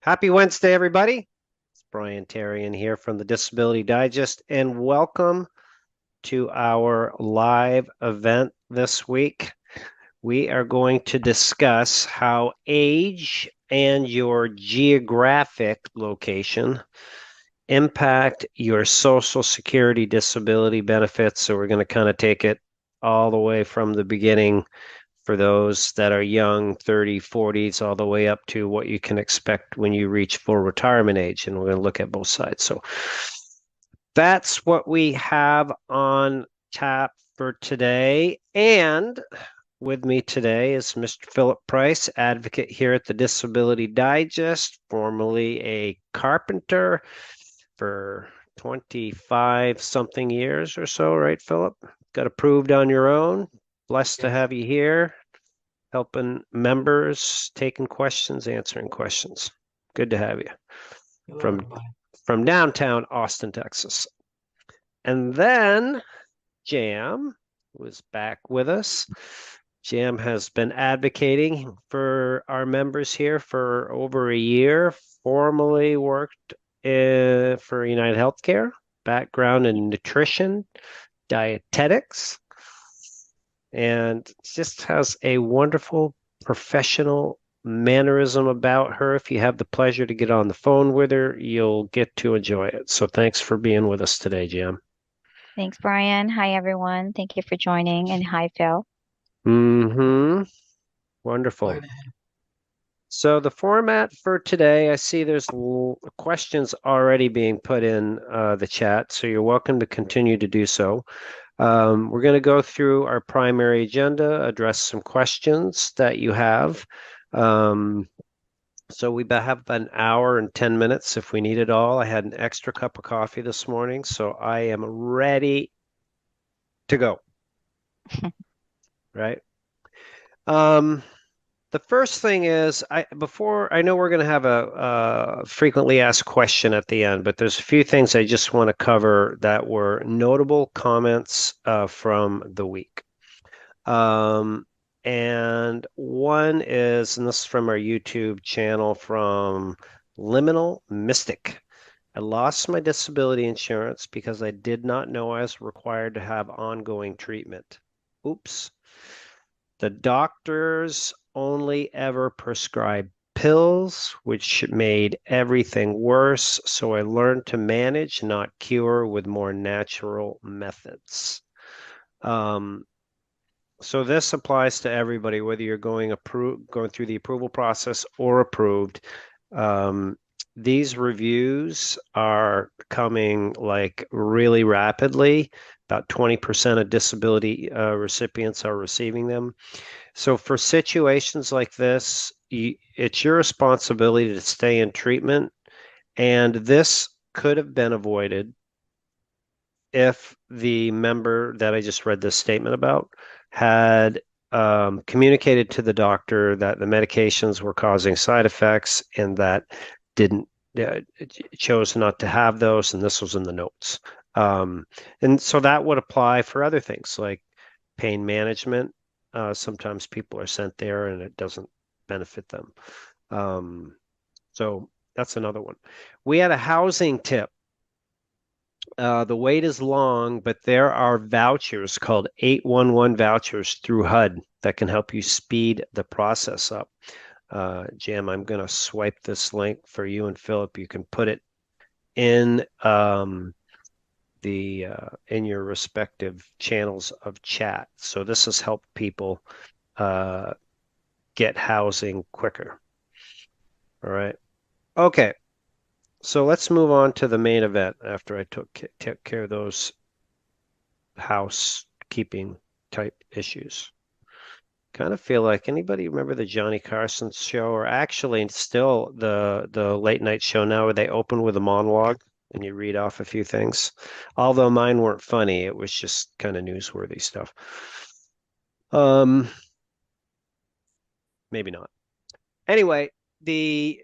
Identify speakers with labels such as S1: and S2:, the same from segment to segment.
S1: Happy Wednesday, everybody. It's Brian Tarian here from the Disability Digest, and welcome to our live event this week. We are going to discuss how age and your geographic location impact your Social Security disability benefits. So we're going to kind of take it all the way from the beginning for those that are young, 30, 40s, all the way up to what you can expect when you reach full retirement age. And we're going to look at both sides. So that's what we have on tap for today. And with me today is Mr. Philip Price, advocate here at the Disability Digest, formerly a carpenter for 25 something years or so, right, Philip? Got approved on your own. Blessed to
S2: Yes.
S1: have you here helping members, taking questions, answering questions. Good to have you
S2: Hello,
S1: from
S2: everybody.
S1: from downtown Austin, Texas. And then Jam was back with us. Jam has been advocating for our members here for over a year, formerly worked for United Healthcare, background in nutrition, dietetics, and just has a wonderful professional mannerism about her. If you have the pleasure to get on the phone with her, you'll get to enjoy it. So thanks for being with us today, Jim.
S3: Thanks, Brian. Hi, everyone. Thank you for joining. And hi, Phil.
S1: Mm-hmm.
S2: Go
S1: Wonderful.
S2: ahead.
S1: So the format for today, I see there's questions already being put in the chat, so you're welcome to continue to do so. We're going to go through our primary agenda, address some questions that you have. Um, so we have about an hour and 10 minutes if we need it all. I had an extra cup of coffee this morning, so I am ready to go, right? Um, the first thing is, I know we're going to have a frequently asked question at the end, but there's a few things I just want to cover that were notable comments from the week. Um, and one is, and this is from our YouTube channel from Liminal Mystic. I lost my disability insurance because I did not know I was required to have ongoing treatment. Oops. The doctors only ever prescribed pills, which made everything worse. So I learned to manage, not cure, with more natural methods. Um, so this applies to everybody, whether you're going through the approval process or approved. Um, these reviews are coming like really rapidly. About 20% of disability recipients are receiving them. So for situations like this, it's your responsibility to stay in treatment. And this could have been avoided if the member that I just read this statement about had communicated to the doctor that the medications were causing side effects and that didn't chose not to have those, and this was in the notes. And so that would apply for other things like pain management. Sometimes people are sent there and it doesn't benefit them. Um, so that's another one. We had a housing tip. The wait is long, but there are vouchers called 811 vouchers through HUD that can help you speed the process up. Jim, I'm going to swipe this link for you and Philip. You can put it in the in your respective channels of chat. So this has helped people uh, get housing quicker. All right. Okay. So let's move on to the main event after I took care of those housekeeping type issues. Kind of feel like anybody remember the Johnny Carson show, or actually still the late night show now where they open with a monologue and you read off a few things. Although mine weren't funny, it was just kind of newsworthy stuff. Um, maybe not. Anyway, the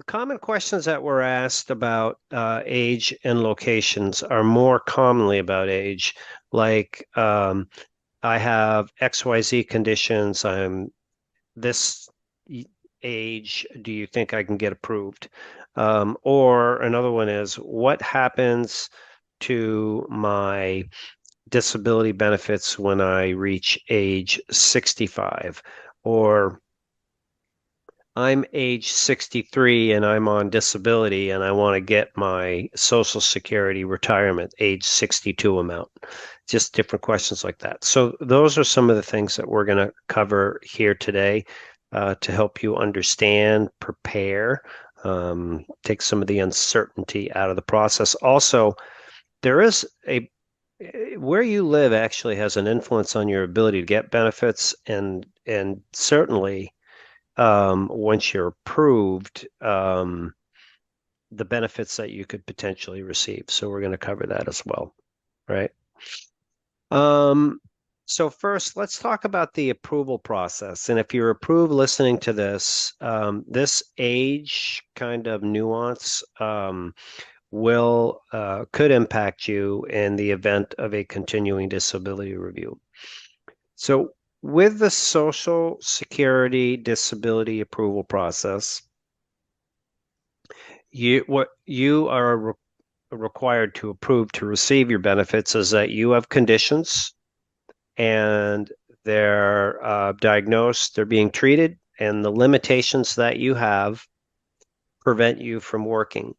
S1: common questions that were asked about age and locations are more commonly about age, like I have XYZ conditions. I'm this age do you think I can get approved? Or another one is, what happens to my disability benefits when I reach age 65? Or I'm age 63 and I'm on disability and I want to get my Social Security retirement age 62 amount. Just different questions like that. So those are some of the things that we're going to cover here today to help you understand, prepare, take some of the uncertainty out of the process. Also, there is where you live actually has an influence on your ability to get benefits, and certainly once you're approved, the benefits that you could potentially receive. So we're going to cover that as well, right? So first, let's talk about the approval process. And if you're approved listening to this, this age kind of nuance could impact you in the event of a continuing disability review. So with the Social Security disability approval process, what you are required to approve to receive your benefits is that you have conditions and they're diagnosed, they're being treated, and the limitations that you have prevent you from working.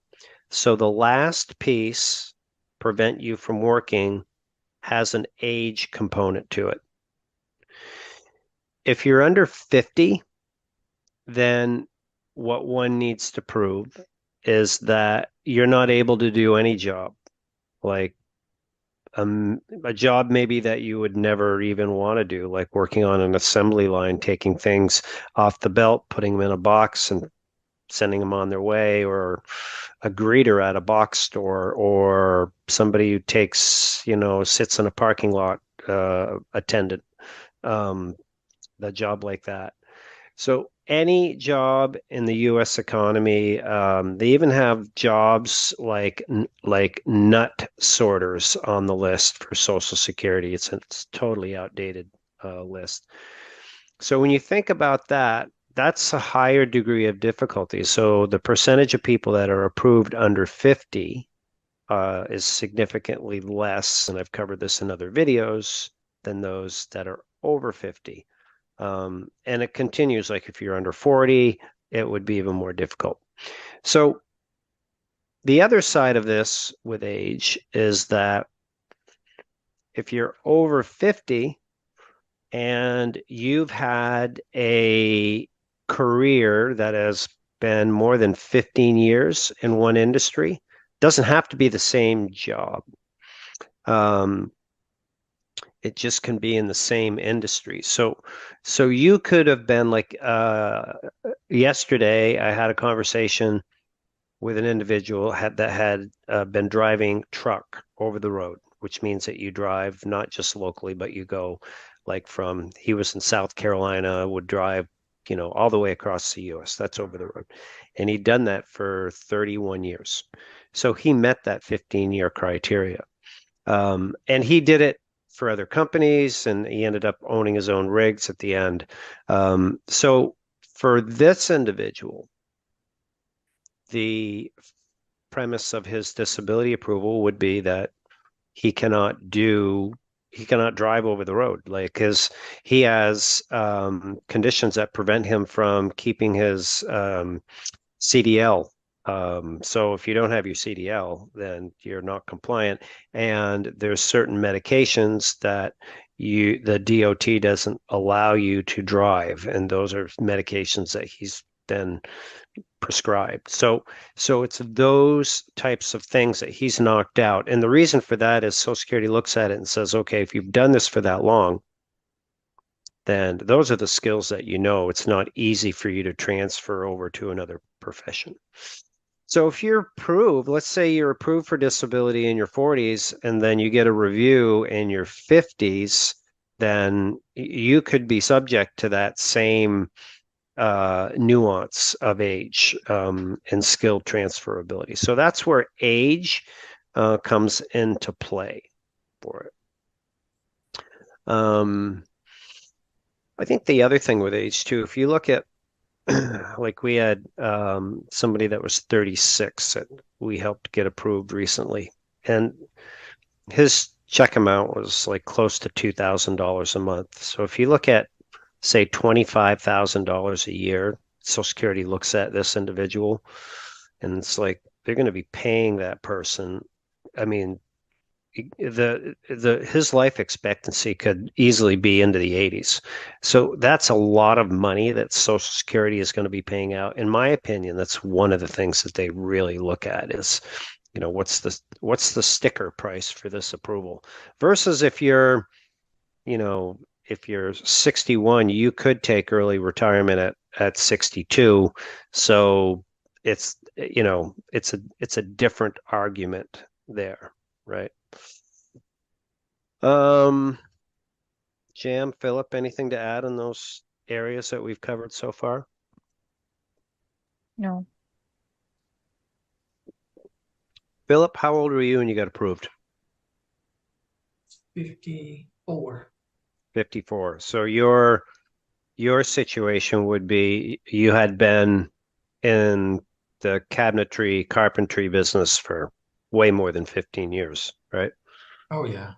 S1: So the last piece, prevent you from working, has an age component to it. If you're under 50, then what one needs to prove is that you're not able to do any job, like a job maybe that you would never even want to do, like working on an assembly line, taking things off the belt, putting them in a box and sending them on their way, or a greeter at a box store, or somebody who sits in a parking lot attendant, a job like that. So any job in the U.S. economy, they even have jobs like nut sorters on the list for Social Security. It's a totally outdated list. So when you think about that, that's a higher degree of difficulty. So the percentage of people that are approved under 50 is significantly less, and I've covered this in other videos, than those that are over 50. And it continues, like if you're under 40, it would be even more difficult. So the other side of this with age is that if you're over 50 and you've had a career that has been more than 15 years in one industry, doesn't have to be the same job. It just can be in the same industry. So you could have been like yesterday, I had a conversation with an individual that had been driving truck over the road, which means that you drive not just locally, but you go he was in South Carolina, would drive, all the way across the US. That's over the road. And he'd done that for 31 years. So he met that 15-year criteria. And he did it for other companies, and he ended up owning his own rigs at the end. So for this individual, the premise of his disability approval would be that he cannot drive over the road, because he has conditions that prevent him from keeping his CDL. So if you don't have your CDL, then you're not compliant. And there's certain medications that the DOT doesn't allow you to drive, and those are medications that he's then prescribed. So it's those types of things that he's knocked out. And the reason for that is Social Security looks at it and says, okay, if you've done this for that long, then those are the skills that it's not easy for you to transfer over to another profession. So if you're approved, let's say you're approved for disability in your 40s, and then you get a review in your 50s, then you could be subject to that same nuance of age and skill transferability. So that's where age comes into play for it. I think the other thing with age too, if you look at like we had somebody that was 36 that we helped get approved recently, and his check amount was like close to $2,000 a month. So if you look at, say, $25,000 a year, Social Security looks at this individual, and it's like they're going to be paying that person. I mean, the his life expectancy could easily be into the 80s. So that's a lot of money that Social Security is going to be paying out. In my opinion, that's one of the things that they really look at is, what's the sticker price for this approval versus if you're 61, you could take early retirement at 62. So it's a different argument there, right? Um, Jam, Philip, anything to add in those areas that we've covered so far?
S3: No.
S1: Philip, how old were you when you got approved?
S2: 54.
S1: 54. So your situation would be you had been in the cabinetry, carpentry business for way more than 15 years, right?
S2: Oh, yeah.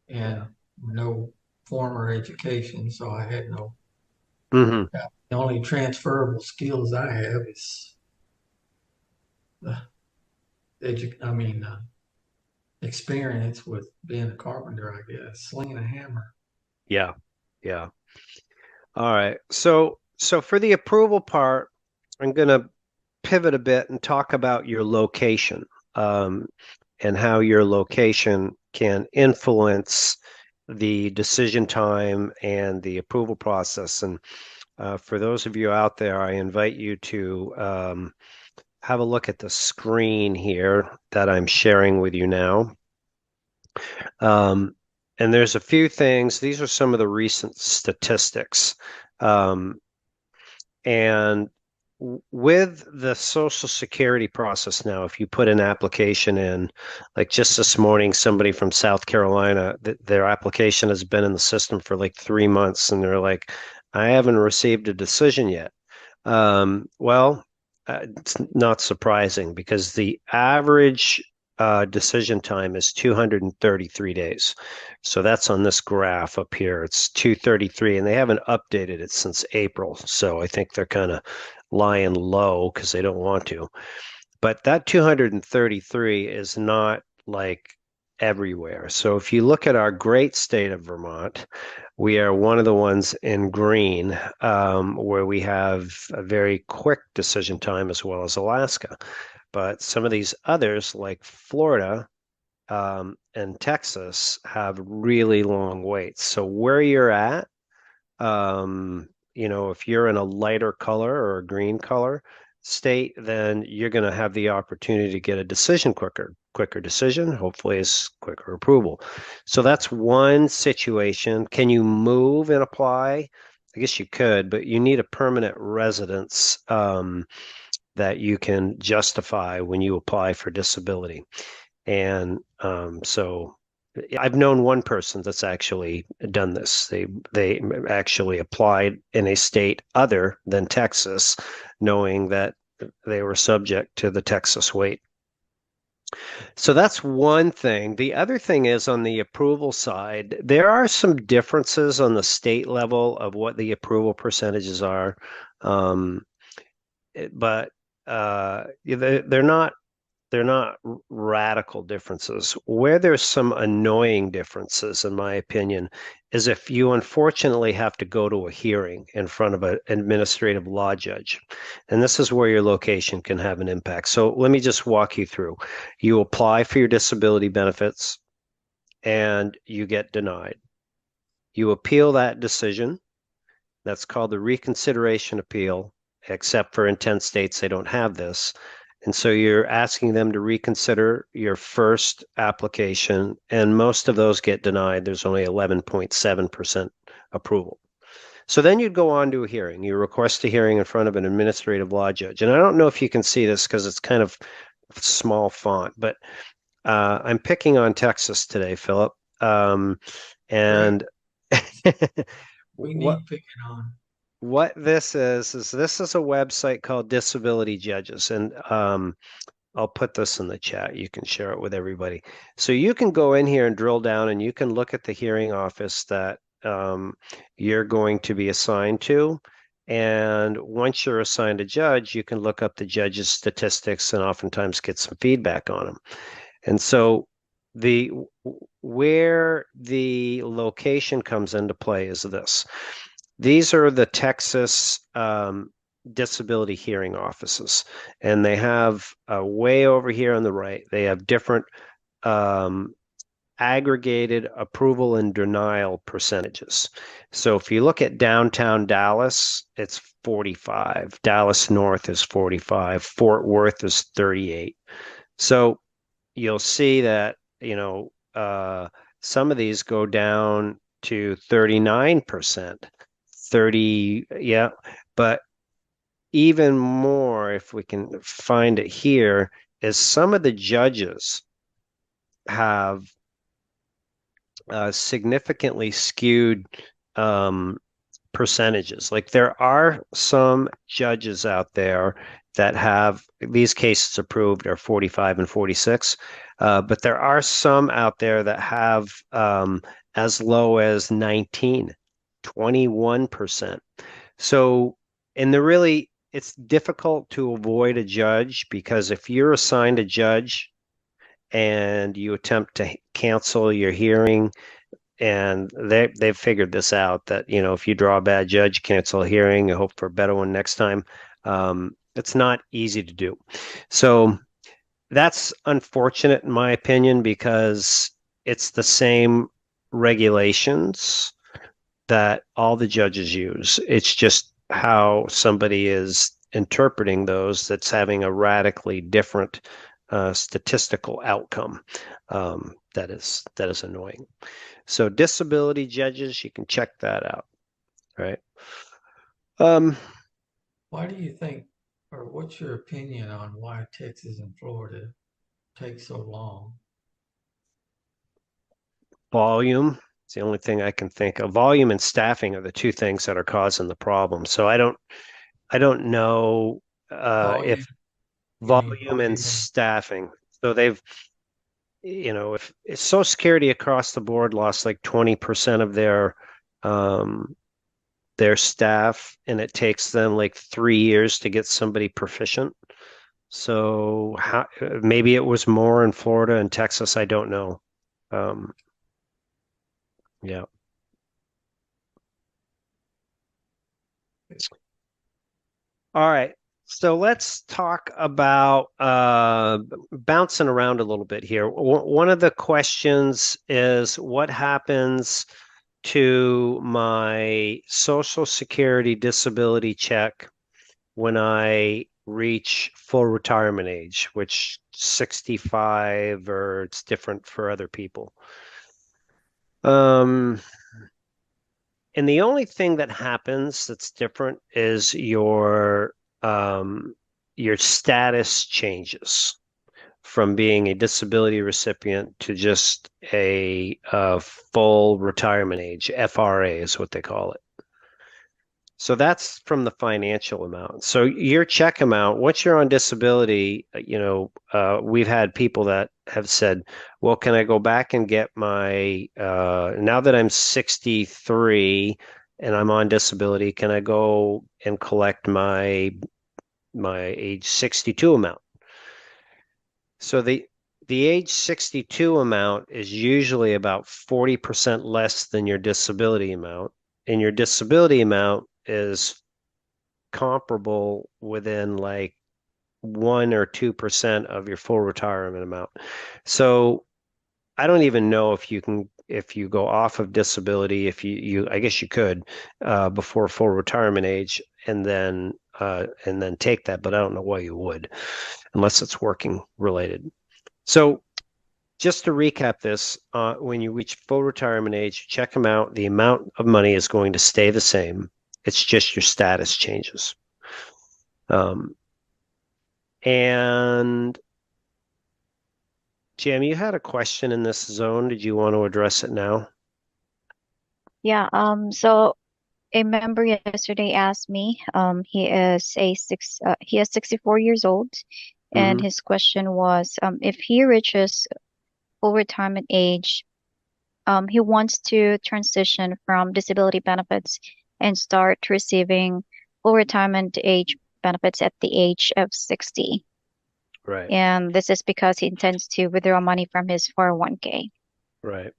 S2: And no former education, so I had no.
S1: Mm-hmm.
S2: The only transferable skills I have is the experience with being a carpenter, I guess, slinging a hammer.
S1: Yeah. Yeah. All right. So for the approval part, I'm going to pivot a bit and talk about your location, um, and how your location can influence the decision time and the approval process. And for those of you out there, I invite you to have a look at the screen here that I'm sharing with you now. And there's a few things. These are some of the recent statistics. Um, and with the Social Security process now, if you put an application in, like just this morning, somebody from South Carolina, their application has been in the system for like 3 months, and they're like, I haven't received a decision yet. Well, it's not surprising because the average decision time is 233 days. So that's on this graph up here. It's 233, and they haven't updated it since April. So I think they're kind of lying low because they don't want to. But that 233 is not like everywhere. So if you look at our great state of Vermont, we are one of the ones in green, where we have a very quick decision time as well as Alaska. But some of these others, like Florida, and Texas, have really long waits. So where you're at, if you're in a lighter color or a green color state, then you're going to have the opportunity to get a decision quicker decision, hopefully is quicker approval. So that's one situation. Can you move and apply? I guess you could, but you need a permanent residence that you can justify when you apply for disability. And so I've known one person that's actually done this. They actually applied in a state other than Texas, knowing that they were subject to the Texas wait. So that's one thing. The other thing is on the approval side, there are some differences on the state level of what the approval percentages are. But they're not radical differences. Where there's some annoying differences, in my opinion, is if you unfortunately have to go to a hearing in front of an administrative law judge. And this is where your location can have an impact. So let me just walk you through. You apply for your disability benefits and you get denied. You appeal that decision. That's called the reconsideration appeal, except for in 10 states, they don't have this. And so you're asking them to reconsider your first application, and most of those get denied. There's only 11.7% approval. So then you'd go on to a hearing. You request a hearing in front of an administrative law judge. And I don't know if you can see this because it's kind of small font, but I'm picking on Texas today, Philip. And
S2: We
S1: what
S2: need picking on.
S1: what this is this is a website called Disability Judges, and I'll put this in the chat. You can share it with everybody. So you can go in here and drill down, and you can look at the hearing office that you're going to be assigned to. And once you're assigned a judge, you can look up the judge's statistics and oftentimes get some feedback on them. And so the where the location comes into play is this. These are the Texas disability hearing offices, and they have way over here on the right, they have different aggregated approval and denial percentages. So if you look at downtown Dallas, it's 45. Dallas North is 45. Fort Worth is 38. So you'll see that, some of these go down to 39%, 30, yeah. But even more, if we can find it here, is some of the judges have significantly skewed percentages. Like there are some judges out there that have these cases approved are 45 and 46, but there are some out there that have as low as 19, 21%. So, and it's difficult to avoid a judge because if you're assigned a judge and you attempt to cancel your hearing, and they've figured this out that if you draw a bad judge, cancel a hearing, and hope for a better one next time. It's not easy to do. So that's unfortunate in my opinion because it's the same regulations that all the judges use. It's just how somebody is interpreting those that's having a radically different statistical outcome. That is annoying. So disability judges, you can check that out, right?
S2: Why do you think, or what's your opinion on why Texas and Florida take so long?
S1: Volume. It's the only thing I can think of. Volume and staffing are the two things that are causing the problem. So I don't know if
S2: You mean
S1: volume and
S2: volume?
S1: staffing. So if Social Security across the board lost like 20% of their staff, and it takes them like 3 years to get somebody proficient. So maybe it was more in Florida and Texas. I don't know. Yeah. All right. So let's talk about bouncing around a little bit here. One of the questions is what happens to my Social Security disability check when I reach full retirement age, which 65 or it's different for other people. And the only thing that happens that's different is your status changes from being a disability recipient to just a full retirement age. FRA is what they call it. So that's from the financial amount. So your check amount, once you're on disability, we've had people that have said, well, can I go back and get my, now that I'm 63 and I'm on disability, can I go and collect my age 62 amount? So the age 62 amount is usually about 40% less than your disability amount, and your disability amount is comparable within like 1 or 2% of your full retirement amount. So I don't even know if you go off of disability, if you I guess you could before full retirement age and then take that, but I don't know why you would unless it's working related. So just to recap this, when you reach full retirement age, you check them out, the amount of money is going to stay the same. It's just your status changes. And Jam, you had a question in this zone. Did you want to address it now?
S3: Yeah, so a member yesterday asked me, he is 64 years old, and
S1: Hmm.
S3: his question was, if he reaches full retirement age, he wants to transition from disability benefits and start receiving full retirement age benefits at the age of 60.
S1: Right,
S3: And this is because he intends to withdraw money from his 401k.
S1: right.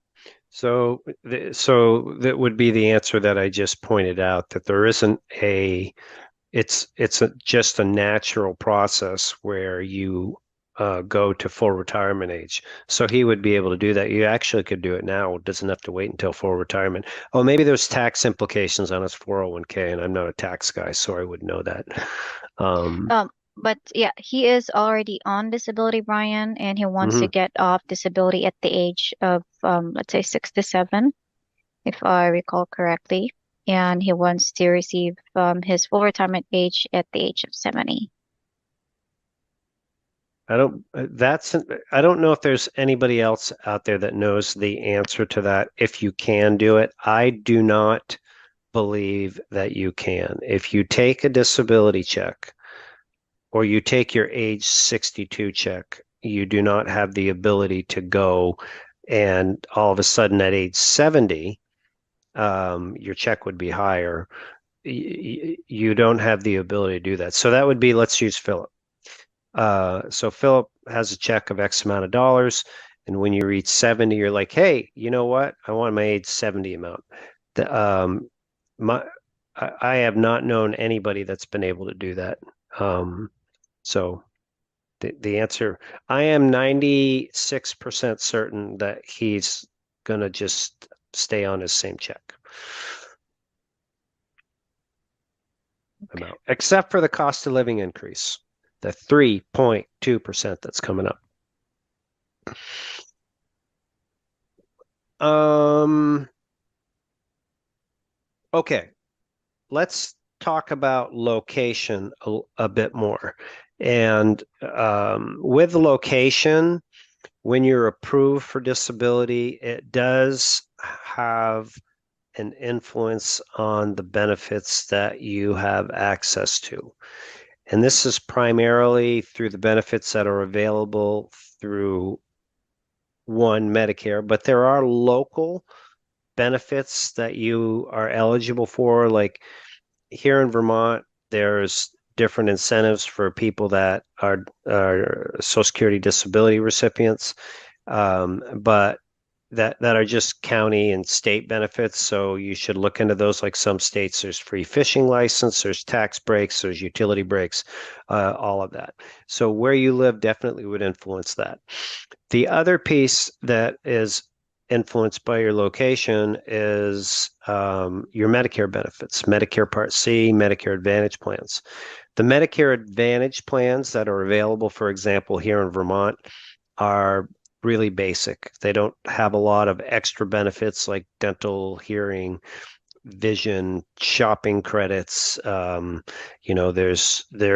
S1: So that would be the answer that I just pointed out, that there isn't just a natural process where you go to full retirement age. So he would be able to do that. You actually could do it now. It doesn't have to wait until full retirement. Oh, maybe there's tax implications on his 401k, and I'm not a tax guy, so I would know that. Um,
S3: But yeah, he is already on disability, Brian, and he wants to
S1: mhm.
S3: get off disability at the age of, let's say 67, if I recall correctly. And he wants to receive his full retirement age at the age of 70.
S1: I don't know if there's anybody else out there that knows the answer to that. If you can do it, I do not believe that you can. If you take a disability check or you take your age 62 check, you do not have the ability to go and all of a sudden at age 70, your check would be higher. You don't have the ability to do that. So that would be, let's use Philip. So Philip has a check of X amount of dollars. And when you reach 70, you're like, hey, you know what? I want my age 70 amount. The, my, I have not known anybody that's been able to do that. So the answer, I am 96% certain that he's gonna just stay on his same check amount, except for the cost of living increase, the 3.2% that's coming up. Okay, let's talk about location a bit more. And with location, when you're approved for disability, it does have an influence on the benefits that you have access to. And this is primarily through the benefits that are available through one Medicare, but there are local benefits that you are eligible for. Like here in Vermont, there's different incentives for people that are Social Security disability recipients, but that are just county and state benefits. So you should look into those. Like some states, there's free fishing license, there's tax breaks, there's utility breaks, all of that. So where you live definitely would influence that. The other piece that is influenced by your location is your Medicare benefits, Medicare Part C, Medicare Advantage plans. The Medicare Advantage plans that are available, for example, here in Vermont, are really basic. They don't have a lot of extra benefits like dental, hearing, vision, shopping credits. There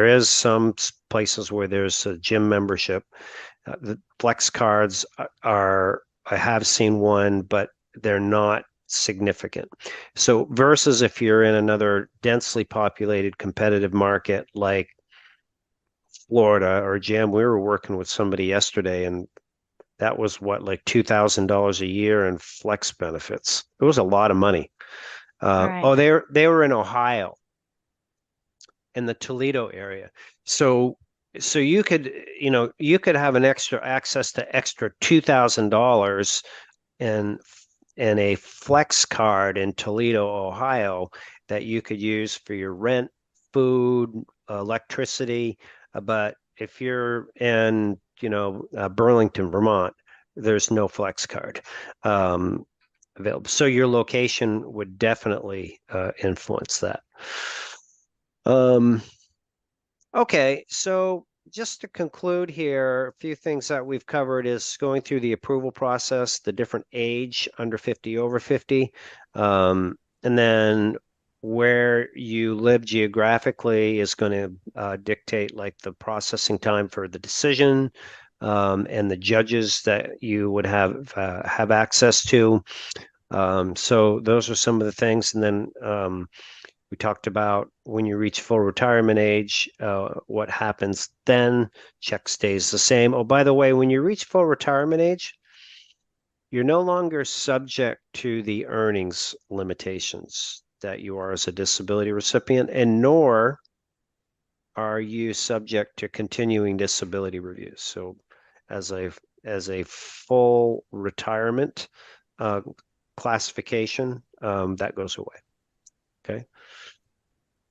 S1: is some places where there's a gym membership. The flex cards I have seen one, but they're not significant. So versus if you're in another densely populated competitive market like Florida or Jim, we were working with somebody yesterday, and that was what, like $2,000 a year in flex benefits. It was a lot of money.
S3: Right.
S1: They were in Ohio, in the Toledo area. So you could have an extra access to extra $2,000 in a flex card in Toledo, Ohio, that you could use for your rent, food, electricity. But if you're in, Burlington, Vermont, there's no flex card available. So your location would definitely influence that. Okay, so just to conclude here, a few things that we've covered is going through the approval process, the different age, under 50, over 50, and then where you live geographically is going to dictate like the processing time for the decision, and the judges that you would have access to. So those are some of the things. And then we talked about when you reach full retirement age, what happens then. Check stays the same. Oh, by the way, when you reach full retirement age, you're no longer subject to the earnings limitations that you are as a disability recipient, and nor are you subject to continuing disability reviews. So as a full retirement classification, that goes away. Okay.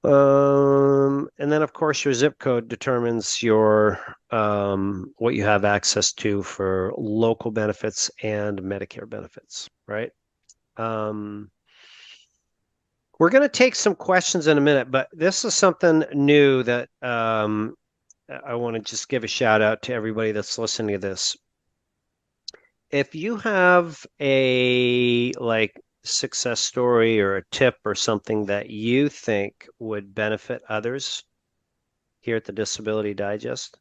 S1: And then of course your zip code determines your what you have access to for local benefits and Medicare benefits, right? We're going to take some questions in a minute, but this is something new that I want to just give a shout out to everybody that's listening to this. If you have a success story or a tip or something that you think would benefit others here at the Disability Digest,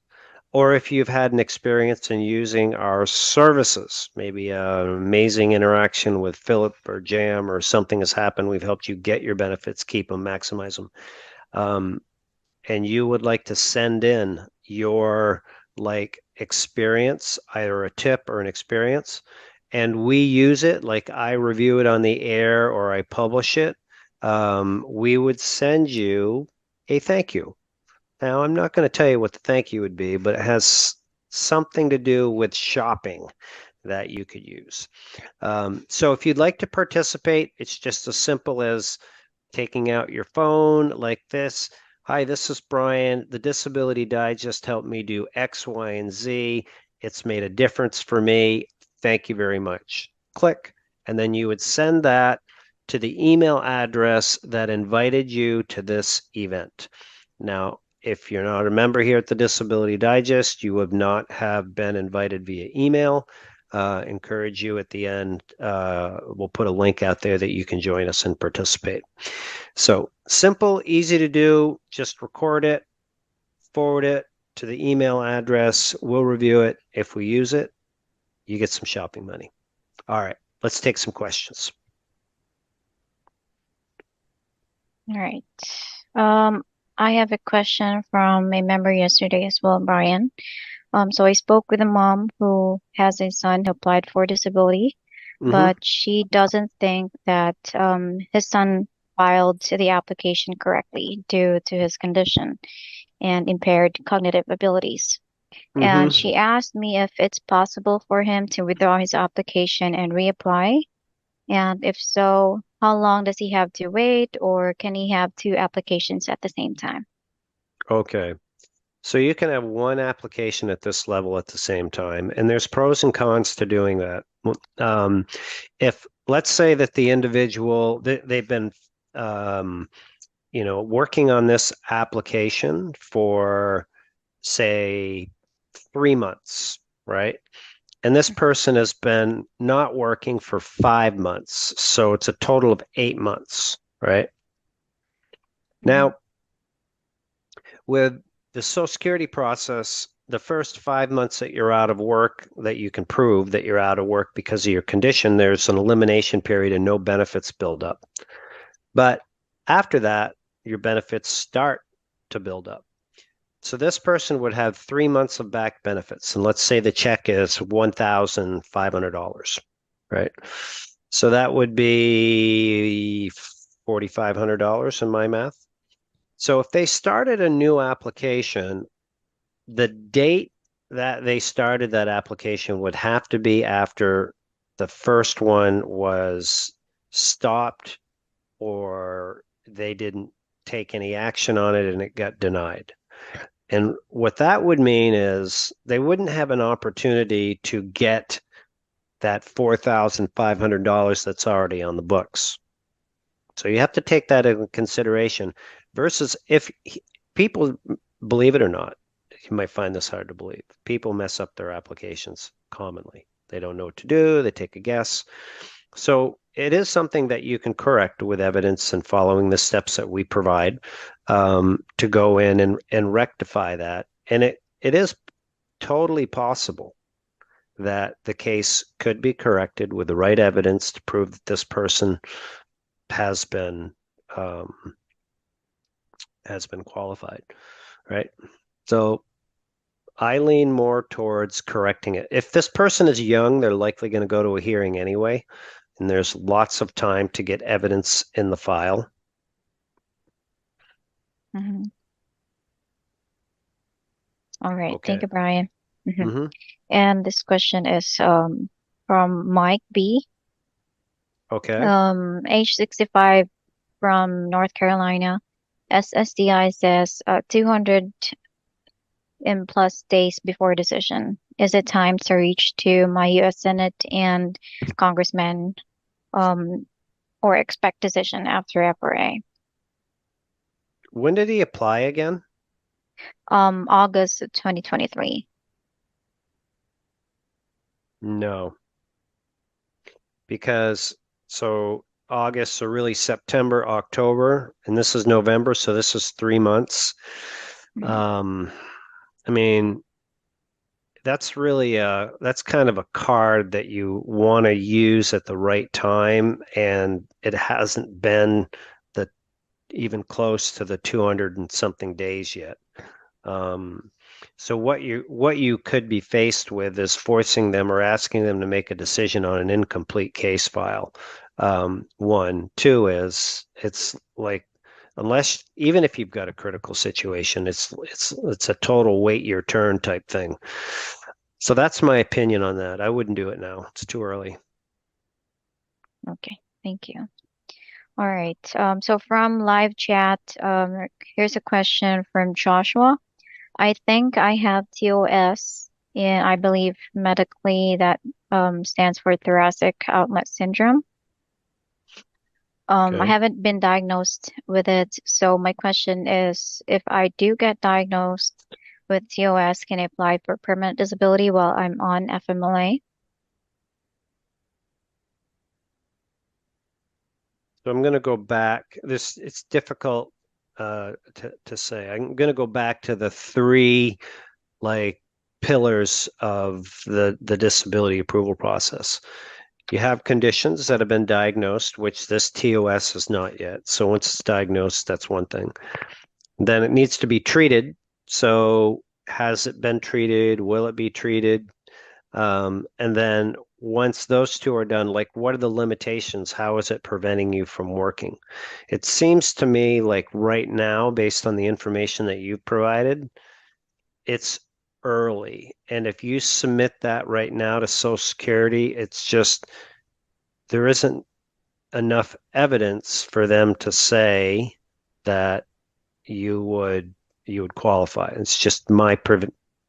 S1: or if you've had an experience in using our services, maybe an amazing interaction with Philip or Jam or something has happened, we've helped you get your benefits, keep them, maximize them, and you would like to send in your experience, either a tip or an experience, and we use it, like I review it on the air or I publish it, we would send you a thank you. Now, I'm not going to tell you what the thank you would be, but it has something to do with shopping that you could use. So if you'd like to participate, it's just as simple as taking out your phone like this. Hi, this is Brian. The Disability Digest helped me do X, Y, and Z. It's made a difference for me. Thank you very much. Click, and then you would send that to the email address that invited you to this event. Now, if you're not a member here at the Disability Digest, you would not have been invited via email. Encourage you at the end. We'll put a link out there that you can join us and participate. So simple, easy to do. Just record it, forward it to the email address. We'll review it. If we use it, you get some shopping money. All right, let's take some questions.
S3: All right. I have a question from a member yesterday as well, Brian. So I spoke with a mom who has a son who applied for disability, but she doesn't think that his son filed the application correctly due to his condition and impaired cognitive abilities. And she asked me if it's possible for him to withdraw his application and reapply. And if so, how long does he have to wait, or can he have two applications at the same time?
S1: Okay. So you can have one application at this level at the same time, and there's pros and cons to doing that. If let's say that the individual, they've been working on this application for, say, 3 months, right? And this person has been not working for 5 months. So it's a total of 8 months, right? Now, with the Social Security process, the first 5 months that you're out of work, that you can prove that you're out of work because of your condition, there's an elimination period and no benefits build up. But after that, your benefits start to build up. So this person would have 3 months of back benefits. And let's say the check is $1,500, right? So that would be $4,500 in my math. So if they started a new application, the date that they started that application would have to be after the first one was stopped or they didn't take any action on it and it got denied. And what that would mean is they wouldn't have an opportunity to get that $4,500 that's already on the books. So you have to take that into consideration versus if people, believe it or not, you might find this hard to believe. People mess up their applications commonly. They don't know what to do. They take a guess. So it is something that you can correct with evidence and following the steps that we provide to go in and rectify that. And it is totally possible that the case could be corrected with the right evidence to prove that this person has been qualified, right? So I lean more towards correcting it. If this person is young, they're likely going to go to a hearing anyway, and there's lots of time to get evidence in the file.
S3: Mm-hmm. All right.
S1: Okay.
S3: Thank you, Brian. Mm-hmm.
S1: Mm-hmm.
S3: And this question is from Mike B.
S1: Okay.
S3: Age 65 from North Carolina. SSDI says 200 and plus days before decision. Is it time to reach to my U.S. Senate and Congressman or expect decision after FRA?
S1: When did he apply again?
S3: August 2023.
S1: No, because so August, so really September, October, and this is November, so this is 3 months. I mean, that's really that's kind of a card that you want to use at the right time, and it hasn't been the even close to the 200 and something days yet. So what you could be faced with is forcing them or asking them to make a decision on an incomplete case file. One, two is it's like unless even if you've got a critical situation, it's a total wait your turn type thing. So that's my opinion on that. I wouldn't do it now. It's too early.
S3: Okay, thank you. All right. So from live chat, here's a question from Joshua. I think I have TOS, and I believe medically that stands for thoracic outlet syndrome. I haven't been diagnosed with it, so my question is, if I do get diagnosed with TOS, can I apply for permanent disability while I'm on FMLA?
S1: So I'm going to go back. It's difficult to say. I'm going to go back to the three like pillars of the disability approval process. You have conditions that have been diagnosed, which this TOS is not yet. So once it's diagnosed, that's one thing. Then it needs to be treated. So has it been treated? Will it be treated? And then once those two are done, like what are the limitations? How is it preventing you from working? It seems to me like right now, based on the information that you've provided, it's early. And if you submit that right now to Social Security, it's just there isn't enough evidence for them to say that you would qualify. It's just my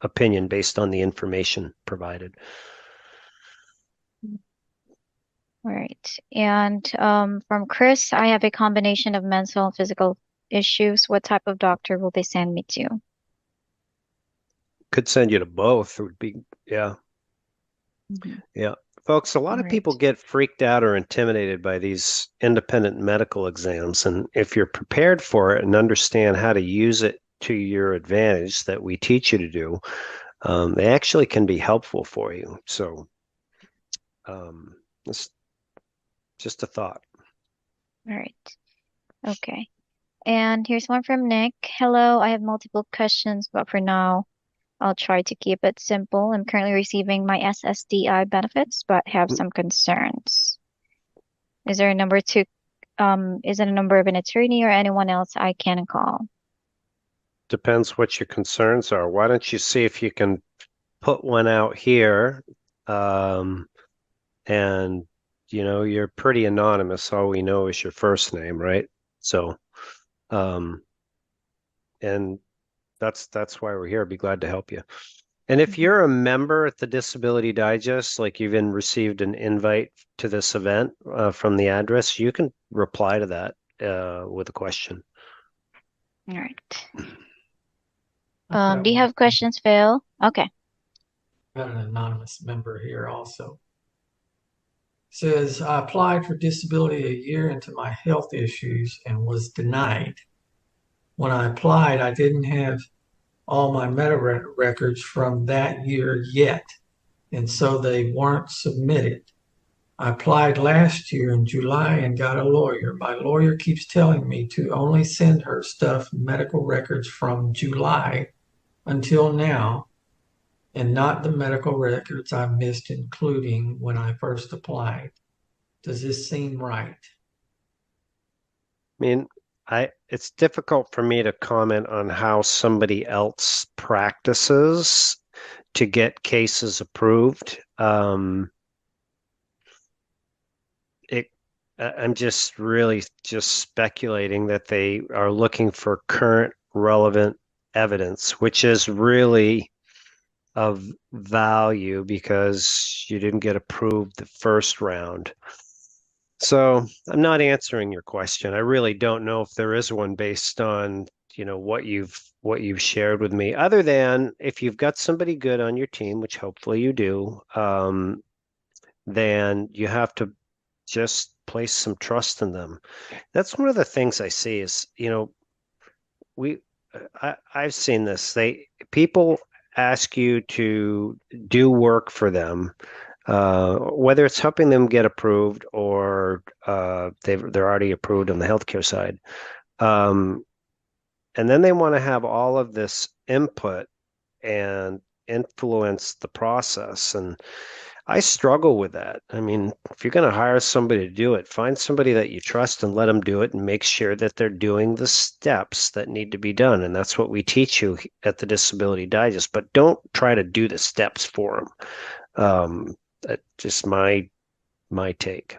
S1: opinion based on the information provided.
S3: All right. And from Chris, I have a combination of mental and physical issues. What type of doctor will they send me to?
S1: Could send you to both. It would be, yeah.
S3: Mm-hmm.
S1: Yeah. Folks, a lot of people get freaked out or intimidated by these independent medical exams. And if you're prepared for it and understand how to use it to your advantage that we teach you to do, they actually can be helpful for you. So it's just a thought.
S3: All right. Okay. And here's one from Nick. Hello, I have multiple questions, but for now, I'll try to keep it simple. I'm currently receiving my SSDI benefits, but have some concerns. Is there a number is it a number of an attorney or anyone else I can call?
S1: Depends what your concerns are. Why don't you see if you can put one out here? And you're pretty anonymous. All we know is your first name, right? So, and that's why we're here. I'd be glad to help you. And if you're a member at the Disability Digest, like you've received an invite to this event from the address, you can reply to that with a question.
S3: All right. Do you have questions, Phil? Okay.
S2: Got an anonymous member here also. Says, I applied for disability a year into my health issues and was denied. When I applied, I didn't have all my medical records from that year yet. and so they weren't submitted. I applied last year in July and got a lawyer. My lawyer keeps telling me to only send her stuff, medical records from July until now, and not the medical records I missed, including when I first applied. Does this seem right?
S1: I mean, it's difficult for me to comment on how somebody else practices to get cases approved. I'm just really just speculating that they are looking for current relevant evidence, which is really of value because you didn't get approved the first round. So I'm not answering your question. I really don't know if there is one based on, what you've shared with me, other than if you've got somebody good on your team, which hopefully you do, then you have to just place some trust in them. That's one of the things I see is, I've seen this. People ask you to do work for them, whether it's helping them get approved or they're already approved on the healthcare side. And then they want to have all of this input and influence the process. And I struggle with that. I mean, if you're going to hire somebody to do it, find somebody that you trust and let them do it and make sure that they're doing the steps that need to be done. And that's what we teach you at the Disability Digest, but don't try to do the steps for them. That's just my take.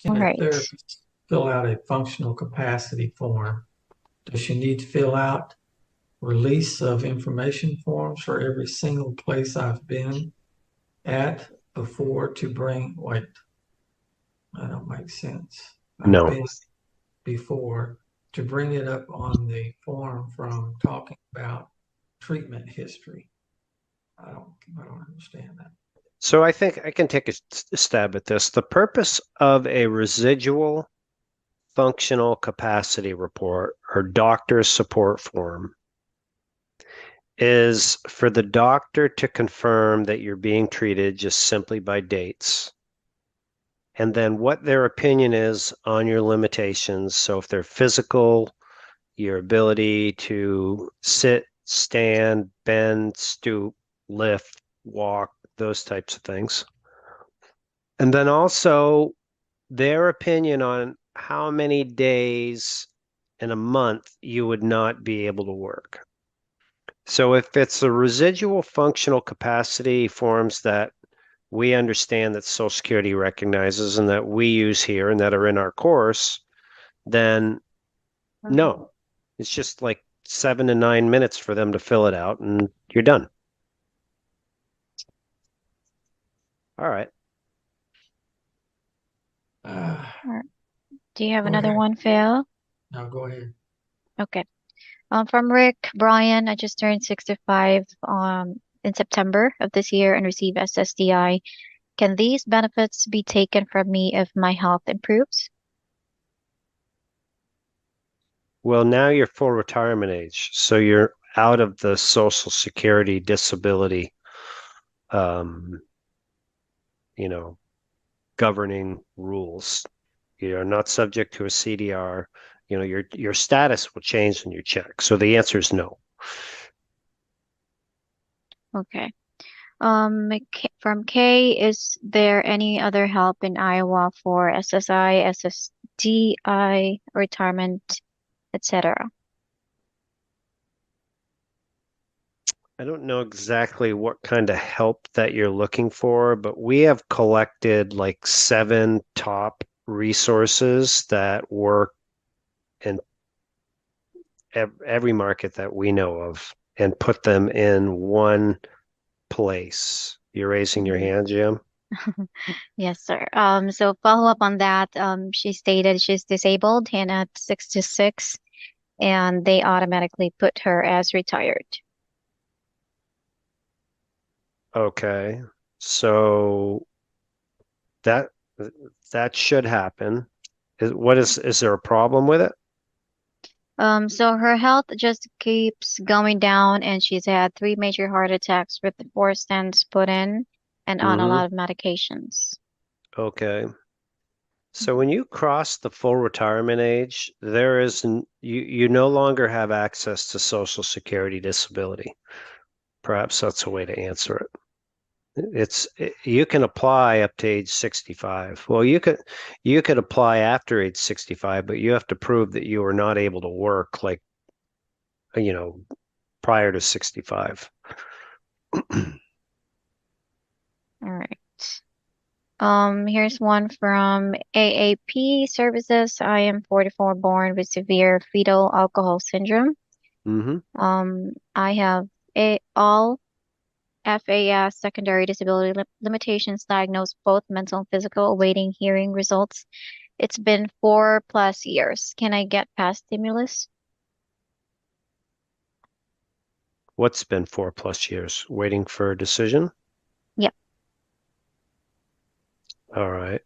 S2: Can a
S3: Right.
S2: therapist fill out a functional capacity form? Does she need to fill out release of information forms for every single place I've been at before to bring, wait, that don't make sense.
S1: No.
S2: I've been before to bring it up on the form from talking about treatment history. I don't understand that.
S1: So I think I can take a stab at this. The purpose of a residual functional capacity report or doctor's support form is for the doctor to confirm that you're being treated just simply by dates. And then what their opinion is on your limitations. So if they're physical, your ability to sit, stand, bend, stoop, lift, walk, those types of things. And then also their opinion on how many days in a month you would not be able to work. So if it's a residual functional capacity forms that we understand that Social Security recognizes and that we use here and that are in our course, then no, it's just like 7 to 9 minutes for them to fill it out and you're done. All right.
S3: Do you have
S2: Go
S3: another
S2: ahead.
S3: one, Phil?
S2: No, go ahead.
S3: Okay. From Rick Brian, I just turned 65 in September of this year and received SSDI. Can these benefits be taken from me if my health improves?
S1: Well, now you're full retirement age, so you're out of the Social Security disability, governing rules. You're not subject to a CDR. Your status will change in your check. So the answer is no.
S3: Okay. From Kay, is there any other help in Iowa for SSI, SSDI, retirement, etc.?
S1: I don't know exactly what kind of help that you're looking for, but we have collected like 7 top resources that work in every market that we know of and put them in one place. You're raising your hand, Jim?
S3: Yes, sir. So follow up on that. She stated she's disabled and at 66, and they automatically put her as retired.
S1: Okay. So that should happen. Is there a problem with it?
S3: So her health just keeps going down, and she's had 3 major heart attacks with 4 stents put in and on a
S1: Mm-hmm.
S3: lot of medications.
S1: Okay. So when you cross the full retirement age, you no longer have access to Social Security disability. Perhaps that's a way to answer it. You can apply up to age 65. Well, you could apply after age 65, but you have to prove that you are not able to work like, you know, prior to 65.
S3: All right. Here's one from AAP Services. I am 44, born with severe fetal alcohol syndrome.
S1: Mm-hmm.
S3: I have all FAS secondary disability limitations diagnosed, both mental and physical, awaiting hearing results. It's been 4+ years. Can I get past stimulus?
S1: What's been 4+ years? Waiting for a decision?
S3: Yep.
S1: All right.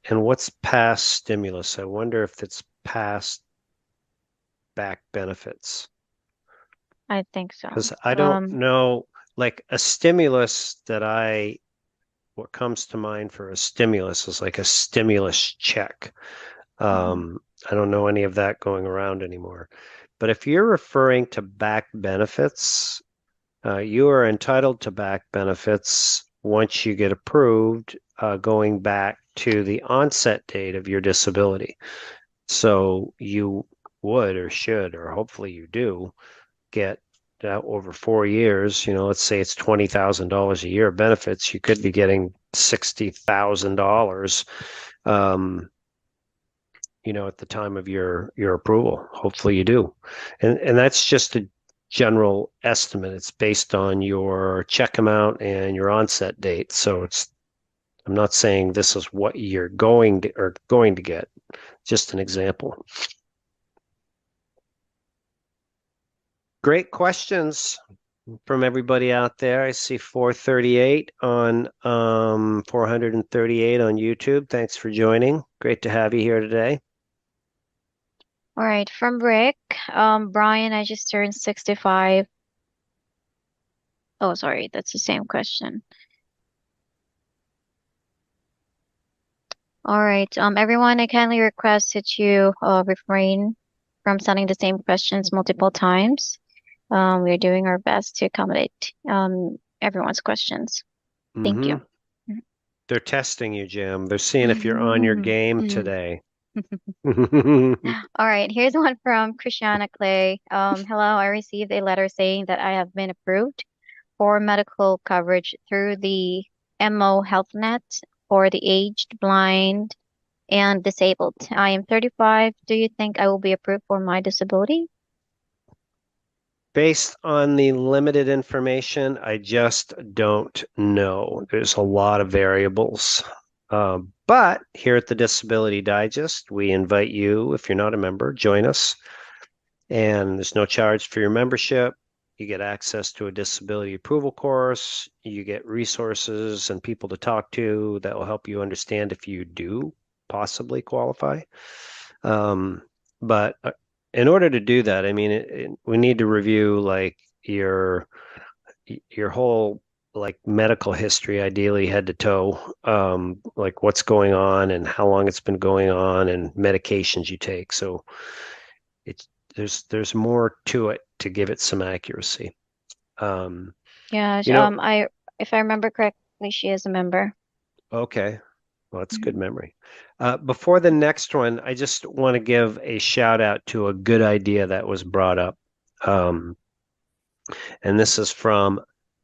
S1: And what's past stimulus? I wonder if it's past back benefits.
S3: I think so.
S1: Because I don't know, like a stimulus what comes to mind for a stimulus is like a stimulus check. I don't know any of that going around anymore. But if you're referring to back benefits, you are entitled to back benefits once you get approved, going back to the onset date of your disability. So you would or should, or hopefully you do, get over 4 years. Let's say it's $20,000 a year of benefits. You could be getting $60,000, at the time of your approval. Hopefully you do, and that's just a general estimate. It's based on your check amount and your onset date. So I'm not saying this is what you're going to get. Just an example. Great questions from everybody out there. I see 438 on 438 on YouTube. Thanks for joining. Great to have you here today.
S3: All right, from Rick. Brian, I just turned 65. Oh, sorry, that's the same question. All right, everyone, I kindly request that you refrain from sending the same questions multiple times. We're doing our best to accommodate everyone's questions. Thank you.
S1: They're testing you, Jim. They're seeing if you're on your game today.
S3: All right, here's one from Christiana Clay. Hello, I received a letter saying that I have been approved for medical coverage through the MO HealthNet for the aged, blind, and disabled. I am 35. Do you think I will be approved for my disability?
S1: Based on the limited information, I just don't know. There's a lot of variables. But here at the Disability Digest, we invite you, if you're not a member, join us. And there's no charge for your membership. You get access to a disability approval course. You get resources and people to talk to that will help you understand if you do possibly qualify. But in order to do that, I mean, we need to review like your whole like medical history, ideally head to toe, like what's going on and how long it's been going on and medications you take. So there's more to it to give it some accuracy.
S3: Yeah, if I remember correctly, she is a member.
S1: Okay. Well, that's good memory. Before the next one, I just want to give a shout out to a good idea that was brought up. And this is from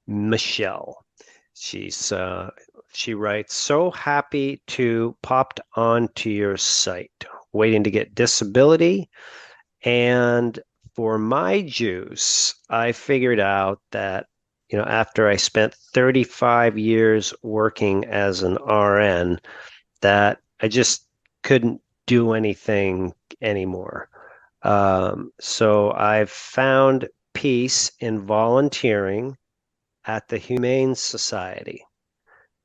S1: Michelle. She writes, so happy to popped onto your site, waiting to get disability. And for my juice, I figured out that, after I spent 35 years working as an RN, that I just couldn't do anything anymore. So I've found peace in volunteering at the Humane Society.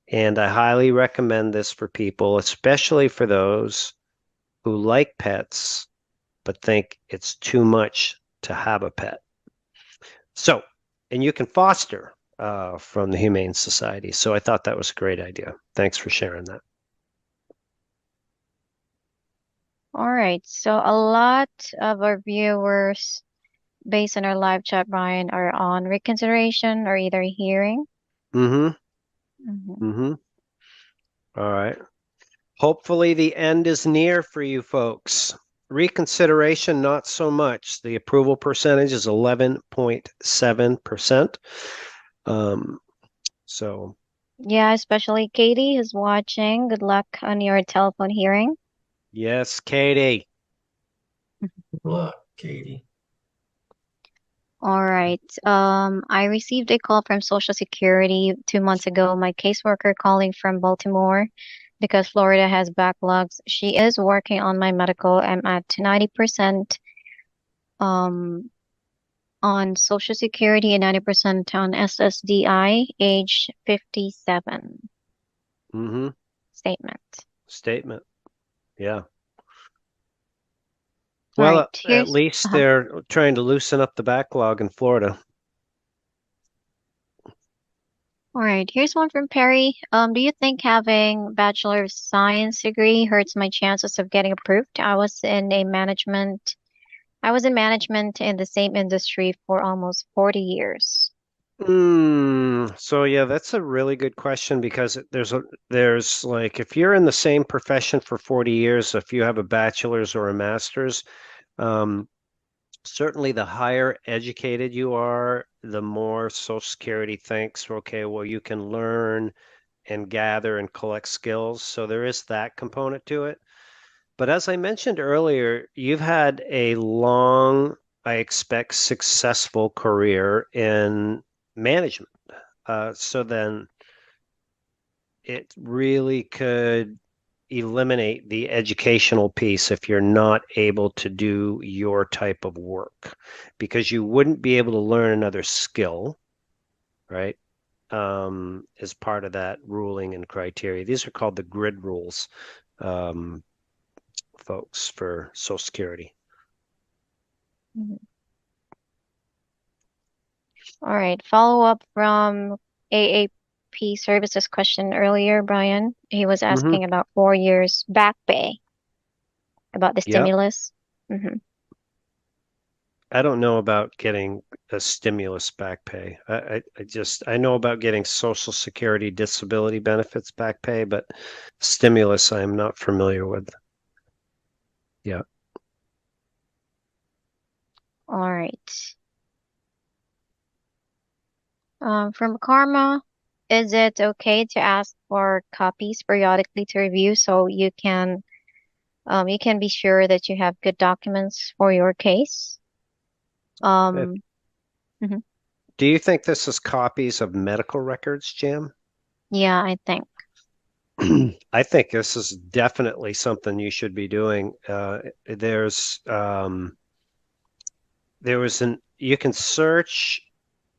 S1: And I highly recommend this for people, especially for those who like pets but think it's too much to have a pet. So, and you can foster from the Humane Society. So I thought that was a great idea. Thanks for sharing that.
S3: All right. So a lot of our viewers, based on our live chat, Brian, are on reconsideration or either hearing.
S1: Mm-hmm.
S3: Mhm.
S1: Mm-hmm. All right. Hopefully the end is near for you folks. Reconsideration, not so much. The approval percentage is 11.7%. So
S3: Yeah, especially Katie who's watching. Good luck on your telephone hearing.
S1: yes, Katie.
S2: Good luck, Katie.
S3: All right. I received a call from Social Security 2 months ago. My caseworker calling from Baltimore because Florida has backlogs. She is working on my medical. I'm at 90% um on Social Security and 90% on SSDI, age 57.
S1: Mm-hmm.
S3: Statement.
S1: Statement. Yeah.
S3: All
S1: Well,
S3: right.
S1: at
S3: Here's
S1: least they're trying to loosen up the backlog in Florida.
S3: all right. Here's one from Perry. Do you think having Bachelor of Science degree hurts my chances of getting approved? I was in management in the same industry for almost 40 years.
S1: So yeah, that's a really good question because there's like if you're in the same profession for 40 years, if you have a bachelor's or a master's, um, certainly the higher educated you are, the more Social Security thinks, okay, well, you can learn and gather and collect skills. So there is that component to it. But as I mentioned earlier, you've had a long, I expect, successful career in management. So then it really could eliminate the educational piece if you're not able to do your type of work because you wouldn't be able to learn another skill, right? As part of that ruling and criteria. These are called the grid rules, um, folks, for Social Security.
S3: Mhm. All right. Follow up from AAP services question earlier, Brian. He was
S1: Mm-hmm.
S3: asking about 4 years back pay, about the
S1: Yep.
S3: stimulus. Hmm.
S1: I don't know about getting a stimulus back pay. I know about getting Social Security disability benefits back pay, but stimulus I'm not familiar with. Yeah.
S3: All right. From Karma, is it okay to ask for copies periodically to review so you can be sure that you have good documents for your case?
S1: If,
S3: Um, mhm.
S1: do you think this is copies of medical records, Jim?
S3: Yeah, I think.
S1: I think this is definitely something you should be doing. There was you can search,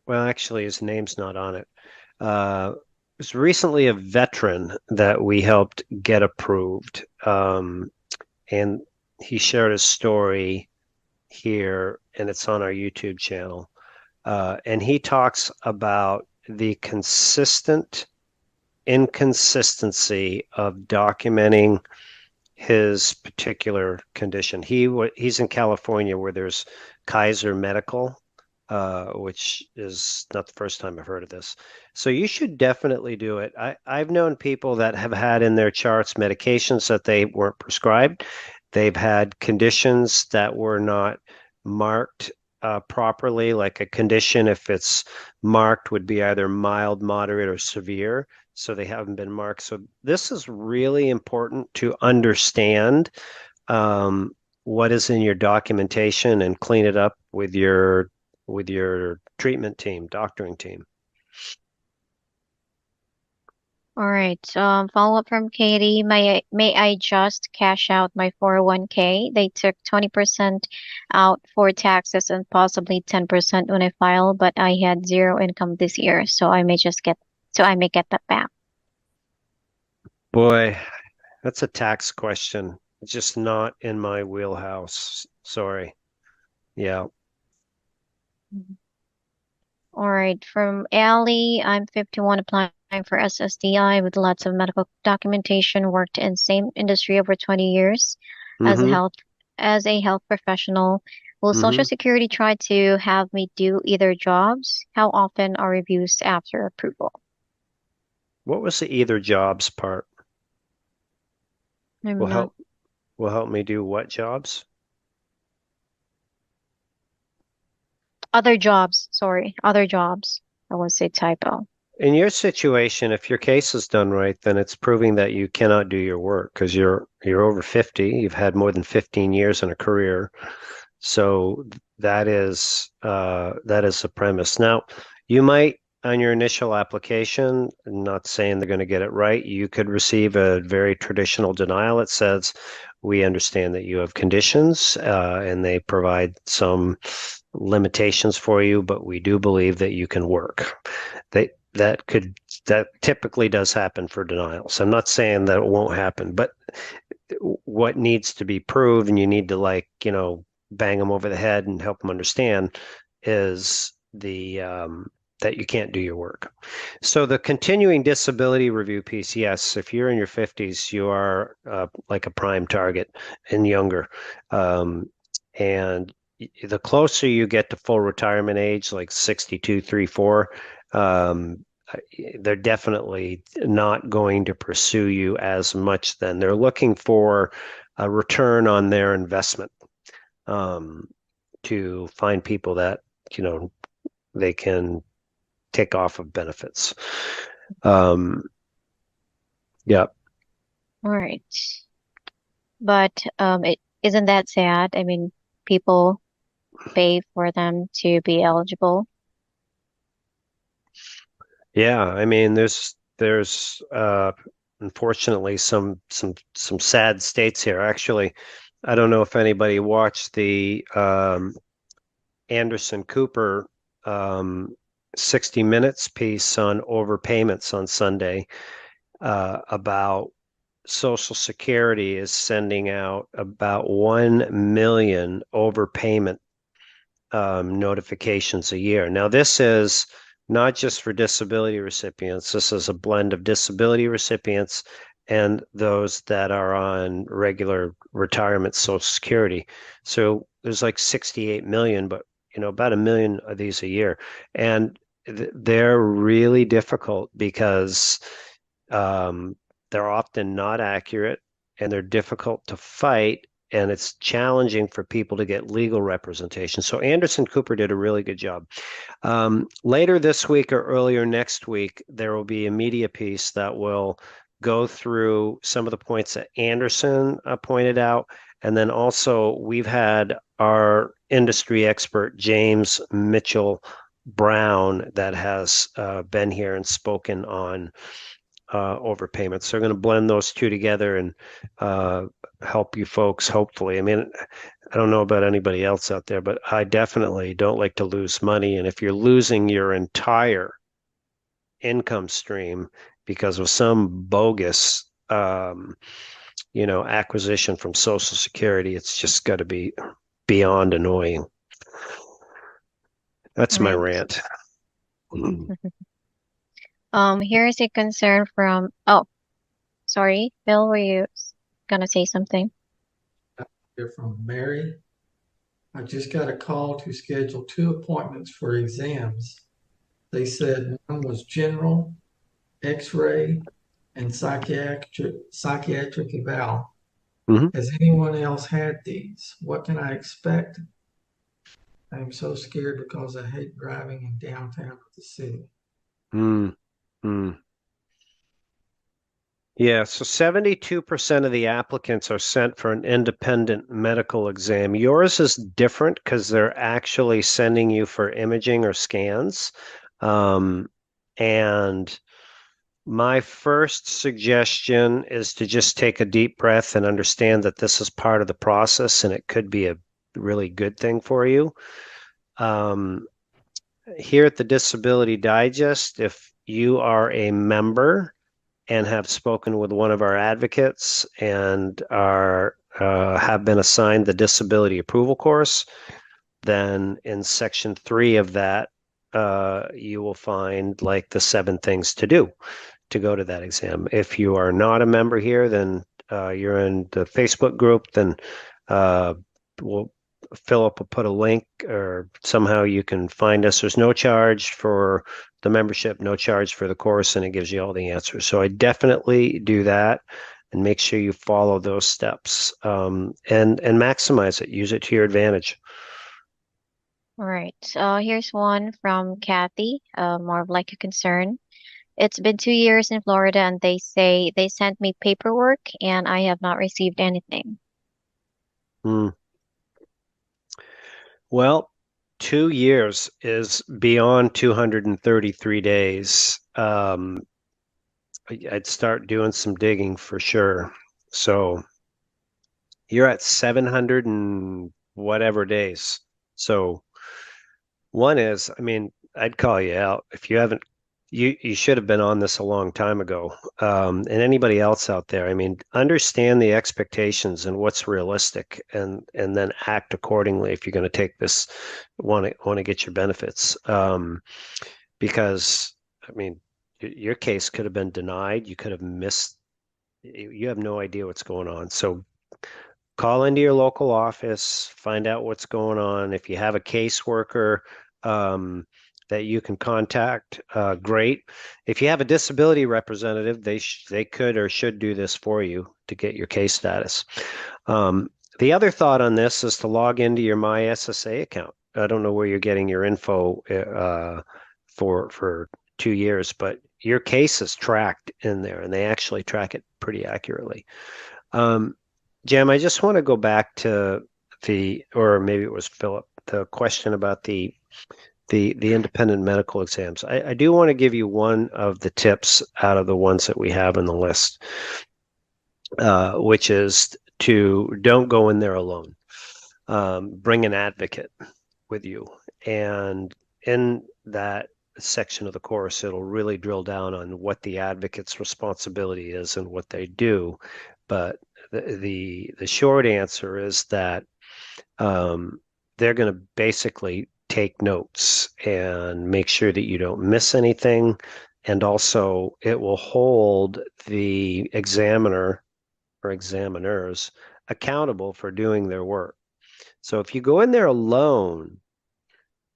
S1: well, actually, his name's not on it. Was recently a veteran that we helped get approved. And he shared his story here, and it's on our YouTube channel. And he talks about the consistent inconsistency of documenting his particular condition. He's in California where there's Kaiser Medical, which is not the first time I've heard of this. So you should definitely do it. I've known people that have had in their charts medications that they weren't prescribed. They've had conditions that were not marked properly, like a condition, if it's marked, would be either mild, moderate, or severe. So they haven't been marked. So this is really important to understand um, what is in your documentation and clean it up with your treatment team, doctoring team.
S3: All right. Follow up from Katie. May I just cash out my 401k? They took 20% out for taxes and possibly 10% when I file, but I had zero income this year, so I may get that back.
S1: Boy, that's a tax question. It's just not in my wheelhouse. Sorry. Yeah.
S3: All right, from Allie, I'm 51, applying for SSDI with lots of medical documentation, worked in same industry over 20 years as a
S1: Mm-hmm.
S3: health professional. Will Social
S1: Mm-hmm.
S3: Security try to have me do either jobs? How often are reviews after approval?
S1: What was the either jobs part? Will
S3: I'm not
S1: help will help me do what jobs?
S3: other jobs, sorry, other jobs. That was a typo.
S1: In your situation, if your case is done right, then it's proving that you cannot do your work because you're over 50. You've had more than 15 years in a career. So that is the premise. Now, you might on your initial application, not saying they're going to get it right, you could receive a very traditional denial that says, we understand that you have conditions, and they provide some limitations for you, but we do believe that you can work. They that typically does happen for denials. I'm not saying that it won't happen, but what needs to be proved, and you need to bang them over the head and help them understand, is the that you can't do your work. So the continuing disability review piece, yes, if you're in your 50s, you are like a prime target and younger. And the closer you get to full retirement age, like 62, 3, 4, they're definitely not going to pursue you as much then. They're looking for a return on their investment, um, to find people that, you know, they can take off of benefits. Um, yeah.
S3: All right. But it isn't that sad. I mean, people pay for them to be eligible.
S1: Yeah. I mean, there's unfortunately some sad states here. Actually, I don't know if anybody watched the Anderson Cooper um, 60 Minutes piece on overpayments on Sunday, about Social Security is sending out about 1 million overpayment notifications a year. Now, this is not just for disability recipients. This is a blend of disability recipients and those that are on regular retirement Social Security. So there's like 68 million, but about 1 million of these a year, and they're really difficult because um, they're often not accurate and they're difficult to fight, and it's challenging for people to get legal representation. So Anderson Cooper did a really good job. Later this week or earlier next week, there will be a media piece that will go through some of the points that Anderson pointed out. And then also, we've had our industry expert, James Mitchell Brown, that has been here and spoken on overpayments. So they're going to blend those two together and help you folks, hopefully. I mean, I don't know about anybody else out there, but I definitely don't like to lose money. And if you're losing your entire income stream because of some bogus, acquisition from Social Security, it's just got to be beyond annoying. That's my
S3: Right.
S1: rant.
S3: Here's a concern from, oh, sorry, Bill, were you gonna say something?
S2: Here from Mary. I just got a call to schedule 2 appointments for exams. They said one was general, X-ray, and psychiatric eval.
S1: Mhm.
S2: Has anyone else had these? What can I expect? I'm so scared because I hate driving in downtown of the city.
S1: Mm, mm. Yeah, so 72% of the applicants are sent for an independent medical exam. Yours is different because they're actually sending you for imaging or scans. Um, and my first suggestion is to just take a deep breath and understand that this is part of the process and it could be a really good thing for you. Um, Here at the Disability Digest, if you are a member and have spoken with one of our advocates and are have been assigned the disability approval course, then in section 3 of that, you will find like the 7 things to do to go to that exam. If you are not a member here, then you're in the Facebook group, then Philip will put a link, or somehow you can find us. There's no charge for the membership, no charge for the course, and it gives you all the answers. So I definitely do that, and make sure you follow those steps, and maximize it. Use it to your advantage.
S3: All right. Here's one from Kathy, more of like a concern. It's been 2 years in Florida, and they say they sent me paperwork and I have not received anything.
S1: Well, 2 years is beyond 233 days. I'd start doing some digging for sure. So you're at 700 and whatever days. So one is, I mean, I'd call you out if you haven't. You should have been on this a long time ago. And anybody else out there, I mean, understand the expectations and what's realistic, and then act accordingly if you're going to take this, want to get your benefits. Because I mean, your case could have been denied. You could have missed. You have no idea what's going on. So call into your local office, find out what's going on. If you have a caseworker that you can contact, great. If you have a disability representative, they could or should do this for you to get your case status. The other thought on this is to log into your MySSA account. I don't know where you're getting your info for 2 years, but your case is tracked in there, and they actually track it pretty accurately. Jam, I just want to go back to or maybe it was Philip, the question about the independent medical exams. I do want to give you one of the tips out of the ones that we have in the list, which is to don't go in there alone. Bring an advocate with you. And in that section of the course, it'll really drill down on what the advocate's responsibility is and what they do. But the short answer is that they're going to basically take notes and make sure that you don't miss anything. And also it will hold the examiner or examiners accountable for doing their work. So if you go in there alone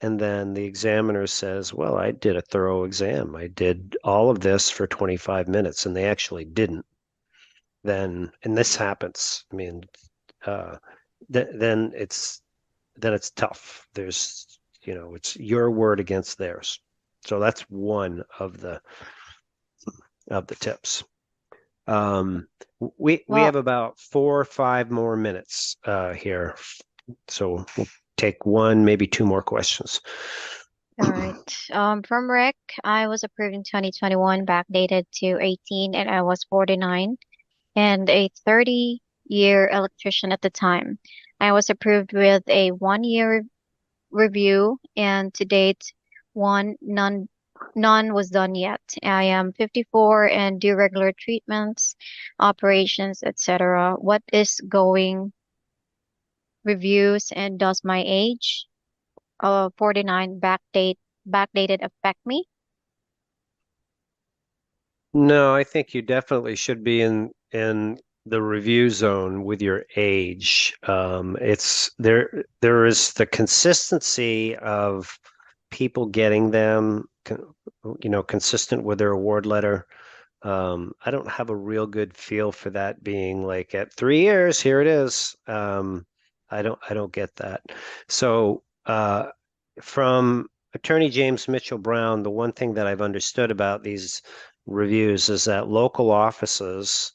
S1: and then the examiner says, well, I did a thorough exam, I did all of this for 25 minutes, and they actually didn't, then, and this happens, I mean, then it's tough. There's, it's your word against theirs. So that's one of the tips. We have about 4 or 5 more minutes here, so we'll take one, maybe 2 more questions.
S3: All right. From Rick, I was approved in 2021, backdated to 18, and I was 49 and a 30-year electrician at the time. I was approved with a 1-year review, and to date, none was done yet. I am 54 and do regular treatments, operations, etc. What is going reviews, and does my age, 49 backdated, affect me?
S1: No, I think you definitely should be in the review zone with your age. It's there is the consistency of people getting them, consistent with their award letter. I don't have a real good feel for that being like at 3 years, here it is. I don't get that. So from Attorney James Mitchell Brown, the one thing that I've understood about these reviews is that local offices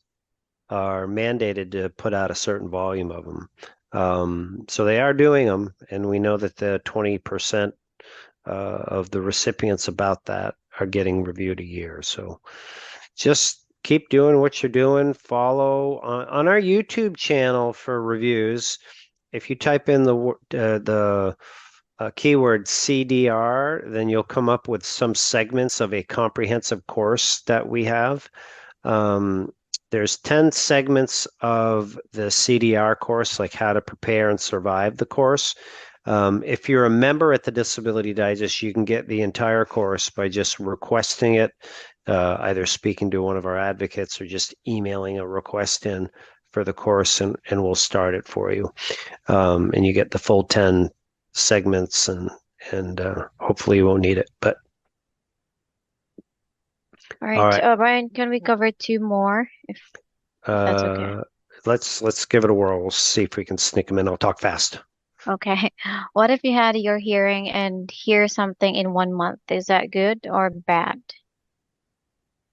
S1: are mandated to put out a certain volume of them. So they are doing them, and we know that the 20% of the recipients about that are getting reviewed a year. So just keep doing what you're doing. Follow on our YouTube channel for reviews. If you type in the keyword CDR, then you'll come up with some segments of a comprehensive course that we have. There's 10 segments of the CDR course, like how to prepare and survive the course. If you're a member at the Disability Digest, you can get the entire course by just requesting it, either speaking to one of our advocates or just emailing a request in for the course, and we'll start it for you. And you get the full 10 segments, and hopefully you won't need it. But
S3: All
S1: all
S3: right.
S1: right,
S3: Brian, can we cover two more if that's okay?
S1: let's give it a whirl. We'll see if we can sneak them in. I'll talk fast.
S3: Okay. What if you had your hearing and hear something in 1 month? Is that good or bad?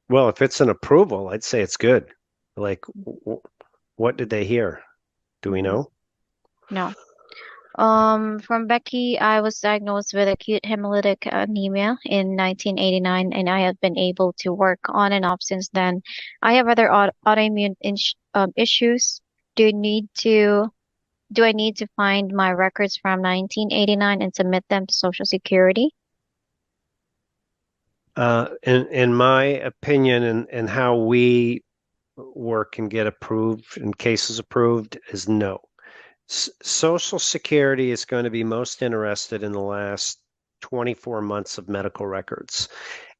S1: Well, if it's an approval, I'd say it's good. Like, what did they hear? Do we
S3: Mhm.
S1: know?
S3: No. From Becky, I was diagnosed with acute hemolytic anemia in 1989, and I have been able to work on and off since then. I have other autoimmune issues. Do you need to, do I need to find my records from 1989 and submit them to Social Security?
S1: In my opinion, and how we work and get approved and cases approved is no. Social Security is going to be most interested in the last 24 months of medical records.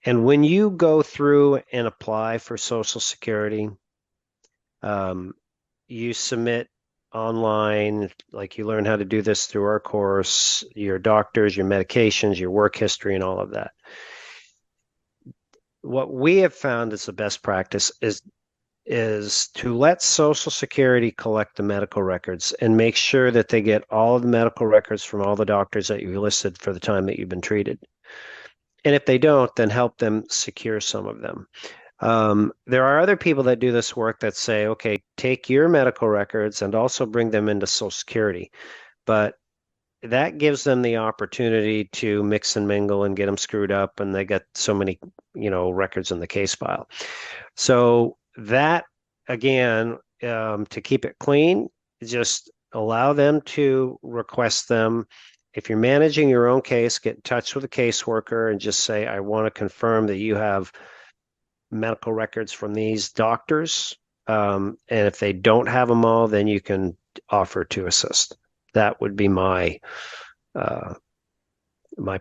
S1: And when you go through and apply for Social Security, you submit online, like you learn how to do this through our course, your doctors, your medications, your work history, and all of that. What we have found is the best practice is to let Social Security collect the medical records and make sure that they get all of the medical records from all the doctors that you listed for the time that you've been treated. And if they don't, then help them secure some of them. There are other people that do this work that say, okay, take your medical records and also bring them into Social Security. But that gives them the opportunity to mix and mingle and get them screwed up, and they get so many, records in the case file. So that, again, to keep it clean, just allow them to request them. If you're managing your own case, get in touch with a caseworker and just say, I want to confirm that you have medical records from these doctors. And if they don't have them all, then you can offer to assist. That would be my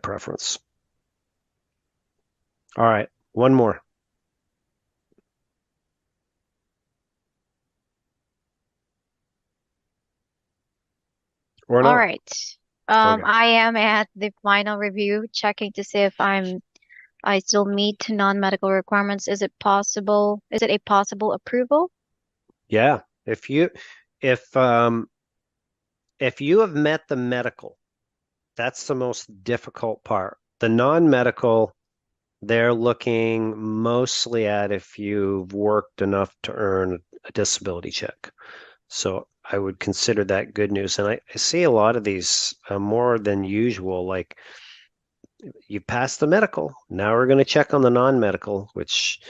S1: preference. All right, one more. Or
S3: All
S1: not.
S3: right.
S1: Okay.
S3: I am at the final review, checking to see if I still meet non-medical requirements. Is it possible? Is it a possible approval?
S1: Yeah. If you have met the medical, that's the most difficult part. The non-medical, they're looking mostly at if you've worked enough to earn a disability check. So I would consider that good news. And I see a lot of these more than usual, like you passed the medical. Now we're going to check on the non-medical, which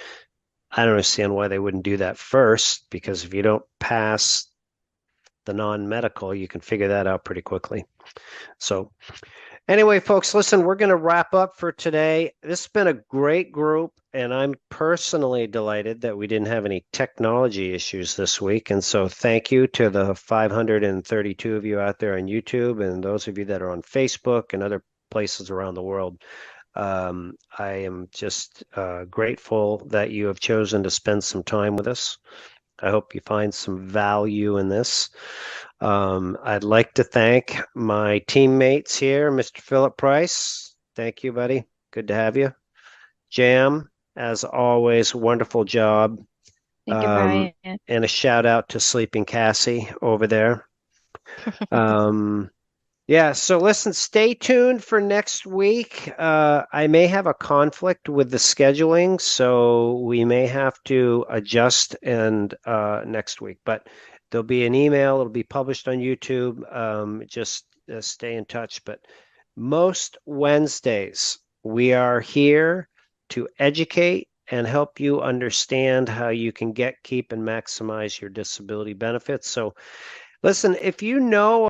S1: I don't understand why they wouldn't do that first, because if you don't pass the non-medical, you can figure that out pretty quickly. So anyway, folks, listen, we're going to wrap up for today. This has been a great group, and I'm personally delighted that we didn't have any technology issues this week. And so thank you to the 532 of you out there on YouTube and those of you that are on Facebook and other places around the world. I am just grateful that you have chosen to spend some time with us. I hope you find some value in this. I'd like to thank my teammates here, Mr. Philip Price. Thank you, buddy. Good to have you. Jam, as always, wonderful job.
S3: Thank you, Brian.
S1: And a shout out to Sleeping Cassie over there. Yeah, so listen, stay tuned for next week. I may have a conflict with the scheduling, so we may have to adjust and next week. But there'll be an email. It'll be published on YouTube. Just stay in touch. But most Wednesdays, we are here to educate and help you understand how you can get, keep, and maximize your disability benefits. So listen, if you know